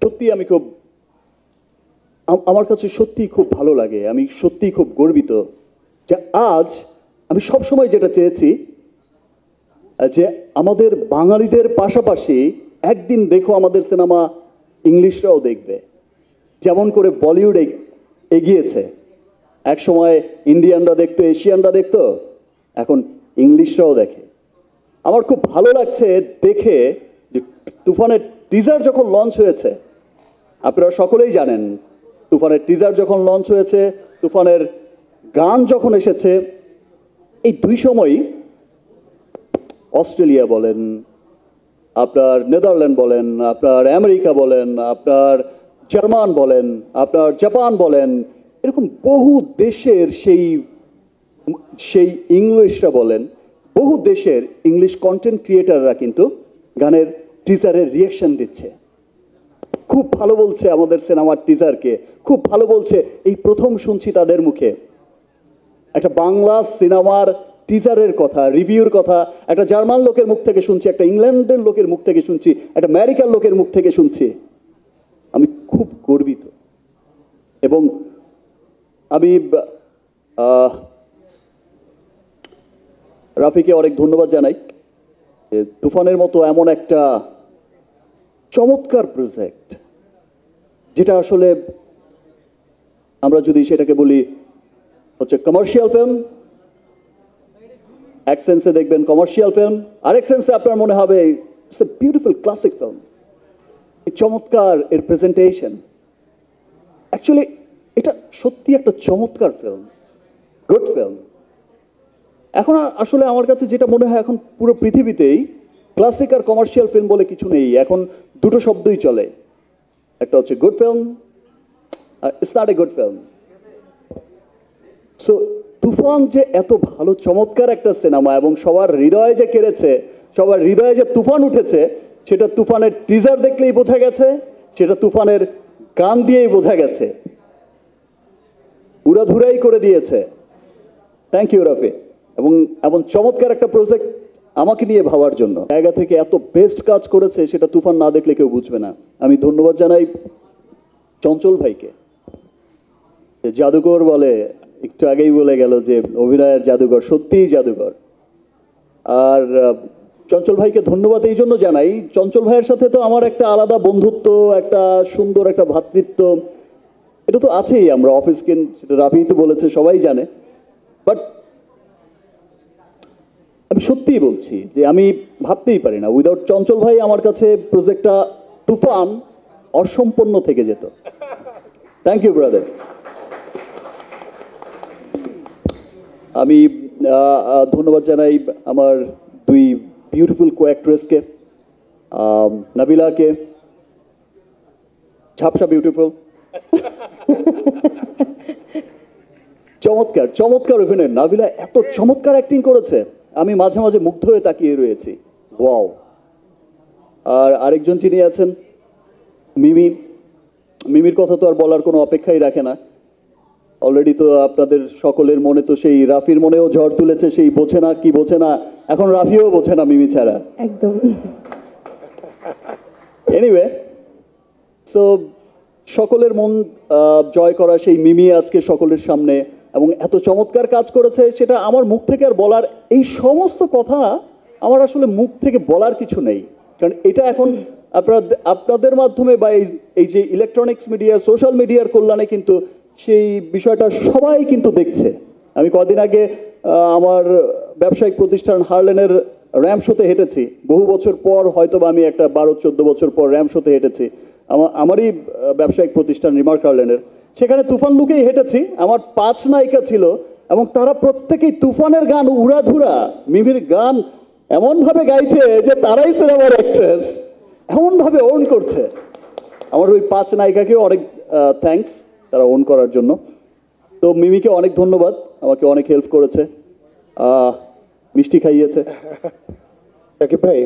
সত্যি আমি খুব আমার কাছে সত্যি খুব ভালো লাগে, আমি সত্যি খুব গর্বিত যে আজ আমি সব সময় যেটা চেয়েছি যে আমাদের বাঙালিদের পাশাপাশি একদিন দেখো আমাদের সিনেমা ইংলিশরাও দেখবে, যেমন করে বলিউড এগিয়েছে। এক সময় ইন্ডিয়ানরা দেখতো, এশিয়ানরা দেখতো, এখন ইংলিশরাও দেখে। আমার খুব ভালো লাগছে দেখে যে তুফানের টিজার যখন লঞ্চ হয়েছে, আপনারা সকলেই জানেন তুফানের টিজার যখন লঞ্চ হয়েছে, তুফানের গান যখন এসেছে, এই দুই সময়ই অস্ট্রেলিয়া বলেন, আপনার নেদারল্যান্ড বলেন, আপনার আমেরিকা বলেন, আপনার জার্মান বলেন, আপনার জাপান বলেন, এরকম বহু দেশের সেই ইংলিশরা বলেন, বহু দেশের ইংলিশ কন্টেন্ট ক্রিয়েটাররা কিন্তু গানের টিজারের রিয়াকশন দিচ্ছে। খুব ভালো বলছে আমাদের সিনেমার টিজারকে, খুব ভালো বলছে। এই প্রথম শুনছি তাদের মুখে একটা বাংলা সিনেমার টিজারের কথা, রিভিউর কথা একটা জার্মান লোকের মুখ থেকে শুনছি, একটা ইংল্যান্ডের লোকের মুখ থেকে শুনছি, একটা আমেরিকার লোকের মুখ থেকে শুনছি। আমি খুব গর্বিত এবং আমি রাফিকে অনেক ধন্যবাদ জানাই। তুফানের মতো এমন একটা চমৎকার প্রজেক্ট, যেটা আসলে আমরা যদি সেটাকে বলি হচ্ছে কমার্শিয়াল ফিল্ম, এক সেন্সে দেখবেন কমার্শিয়াল ফিল্ম, আরেক সেন্সে আপনার মনে হবে it's a beautiful classic film. এই চমৎকার এর প্রেজেন্টেশন, অ্যাকচুয়ালি এটা সত্যি একটা চমৎকার ফিল্ম, গুড ফিল্ম। এখন আসলে আমার কাছে যেটা মনে হয়, এখন পুরো পৃথিবীতেই ক্লাসিক আর কমার্শিয়াল ফিল্ম বলে কিছু নেই, এখন দুটো শব্দই চলে, একটা হচ্ছে গুড ফিল্ম আর it's not a good film. So Toofan যে এত ভালো চমৎকার একটা সিনেমা এবং সবার হৃদয়ে যে কেড়েছে, সবার হৃদয়ে যে তুফান উঠেছে, সেটা তুফানের টিজার দেখলেই বোঝা গেছে, সেটা তুফানের গান দিয়েই বোঝা গেছে, উড়াধুরাই করে দিয়েছে। থ্যাংক ইউ রাফি, এবং এমন চমৎকার একটা প্রজেক্ট আমাকে নিয়ে ভাবার জন্য জায়গা থেকে এত বেস্ট কাজ করেছে, সেটা তুফান না দেখলে কেউ বুঝবে না। আমি ধন্যবাদ জানাই চঞ্চল ভাইকে, জাদুকর বলে, একটু আগেই বলে গেল যে অভিনয়ের জাদুকর, সত্যিই জাদুকর। আর চঞ্চল ভাইকে ধন্যবাদ এই জন্য জানাই, চঞ্চল ভাইয়ের সাথে তো আমার একটা আলাদা বন্ধুত্ব, একটা সুন্দর একটা ভ্রাতৃত্ব, এটা তো আছেই। আমরা অফিস সেটা রাফি তো বলেছে, সবাই জানে। বাট আমি সত্যিই বলছি যে আমি ভাবতেই পারি না, উইদাউট চঞ্চল ভাই আমার কাছে প্রজেক্টটা তুফান অসম্পূর্ণ থেকে যেত। Thank you brother. আমি ধন্যবাদ জানাই আমার দুই বিউটিফুল কো অ্যাক্ট্রেসকে, নাবিলাকে, ঝাপসা বিউটিফুল, চমৎকার চমৎকার অভিনয়। নাবিলা এত চমৎকার অ্যাক্টিং করেছে, আমি মাঝে মাঝে মুগ্ধ হয়ে তাকিয়ে রয়েছি, ওয়াও। আর আরেকজন যিনি আছেন মিমি, মিমির কথা তো আর বলার কোনো অপেক্ষাই রাখে না। অলরেডি তো আপনাদের সকলের মনে তো সেই রাফির মনেও ঝড় তুলেছে, সেই বোঝে না কি বোঝে না, এখন রাফিও বোঝে না মিমি ছাড়া, একদম। এনিওয়ে, সো সকলের মন জয় করা সেই মিমি আজকে সকলের সামনে এবং এত চমৎকার কাজ করেছে, সেটা আমার মুখ থেকে আর বলার, এই সমস্ত কথা আমার আসলে মুখ থেকে বলার কিছু নেই, কারণ এটা এখন আপনাদের মাধ্যমে বা এই যে ইলেকট্রনিক্স মিডিয়া, সোশ্যাল মিডিয়ার কল্যাণে কিন্তু সেই বিষয়টা সবাই কিন্তু দেখছে। আমি কদিন আগে আমার ব্যবসায়িক প্রতিষ্ঠান হার্লেনের র্যাম্প শোতে হেঁটেছি, বহু বছর পর, হয়তো বা আমি একটা 12-14 বছর পর র্যাম্প শোতে হেঁটেছি, আমারই ব্যবসায়িক প্রতিষ্ঠান রিমার্ক হার্লেনের। সেখানে তুফান লুকেই হেঁটেছি, আমার 5 নায়িকা ছিল এবং তারা প্রত্যেকেই তুফানের গান উড়াধুরা, মিমির গান এমনভাবে গাইছে যে তারাই সিনেমার অ্যাক্ট্রেস, এমনভাবে ওন করছে। আমার ওই 5 নায়িকাকেও অনেক থ্যাঙ্কস তারা ওন করার জন্য। তো মিমিকে অনেক ধন্যবাদ, আমাকে অনেক হেল্প করেছে, মিষ্টি খাইয়েছে। সাকিব ভাই,